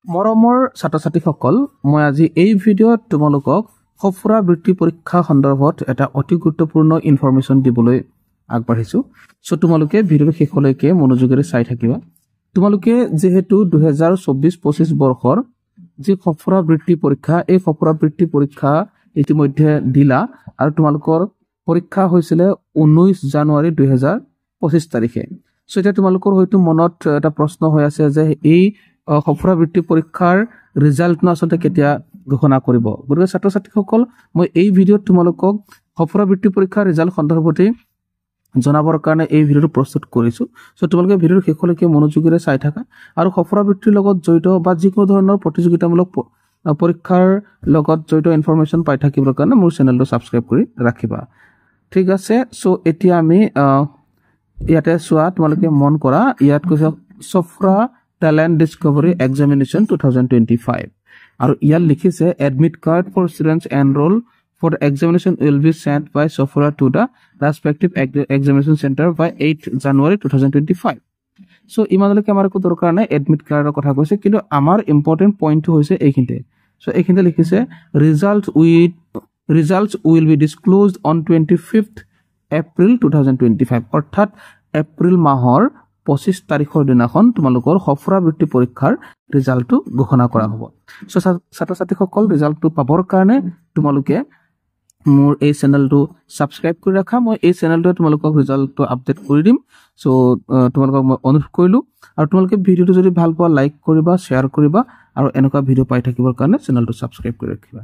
মৰমৰ ছাত্ৰ-ছাত্ৰীসকল মই আজি এই ভিডিঅ'ত তোমালোকক সফৰা বৃত্তি পৰীক্ষা সন্দৰ্ভত এটা অতি গুৰুত্বপূৰ্ণ ইনফৰমেশ্যন দিবলৈ আগবাঢ়িছো সো তোমালোকে ভিডিঅ'ৰ শেষলৈকে মনোযোগেৰে চাই থাকিবা তোমালোকে যেহেতু 2024-25 বৰ্ষৰ যি সফৰা বৃত্তি পৰীক্ষা এই সফৰা বৃত্তি পৰীক্ষা ইতিমধ্যে দিলা আৰু তোমালোকৰ পৰীক্ষা হৈছিল 19 জানুৱাৰী 2025 তাৰিখে সো এটা তোমালোকৰ হয়তো মনত এটা প্ৰশ্ন হৈ আছে যে এই সফৰা বৃত্তি পৰীক্ষাৰ ৰিজাল্ট আসলে কেতিয়া ঘোষণা কৰিব গতিকে ছাত্ৰ-ছাত্ৰীসকল মই এই ভিডিঅ'ত তোমালোকক সফৰা বৃত্তি পৰীক্ষাৰ ৰিজাল্ট সন্দৰ্ভতে জনাবৰ কাৰণে এই ভিডিঅ'টো প্ৰস্তুত কৰিছো সো তোমালোকে ভিডিঅ'ৰ শেষলৈকে মনোযোগেৰে চাই থাকা আৰু সফৰা বৃত্তিৰ লগত জড়িত বা যিকোনো ধৰণৰ প্ৰতিযোগিতামূলক পৰীক্ষাৰ লগত জড়িত ইনফৰমেশ্যন পাই থাকিবৰ কাৰণে মোৰ চেনেলটো সাবস্ক্ৰাইব কৰি ৰাখিবা ঠিক আছে সো এতিয়া আমি ইয়াতে চোৱা তোমালোকে মন কৰা ইয়াত কৈছে সফৰা Talent Discovery Examination 2025 আৰু ইয়াত লিখিছে admit card for students enroll for the examination will be sent by Sofra to the respective examination center by 8 January 2025 so ইমানলৈকে আমাৰ কো দৰকাৰ নাই admit cardৰ কথা কৈছে কিন্তু আমাৰ ইম্পৰ্টেন্ট পইণ্টটো হৈছে এইখিনতে so এইখিনতে লিখিছে results will be disclosed on 25th April 2025 অৰ্থাৎ এপ্ৰিল মাহৰ 25 তাৰিখৰ দিনাখন তোমালোকৰ সফৰা বৃত্তি পৰীক্ষাৰ ৰিজাল্টটো ঘোষণা কৰা হ'ব সো ছাত্ৰ-ছাত্ৰীসকল ৰিজাল্টটো পাবৰ কাৰণে তোমালোকে মোৰ এই চেনেলটো সাবস্ক্ৰাইব কৰি ৰাখা মই এই চেনেলটো তোমালোকক ৰিজাল্টটো আপডেট কৰি দিম সো তোমালোকক মই অনুৰোধ কৰিলো আৰু তোমালোকে ভিডিঅ'টো যদি ভাল পোৱা লাইক কৰিবা শেয়াৰ কৰিবা আৰু এনেকুৱা ভিডিঅ' পাই থাকিবৰ কাৰণে চেনেলটো সাবস্ক্ৰাইব কৰি ৰাখিবা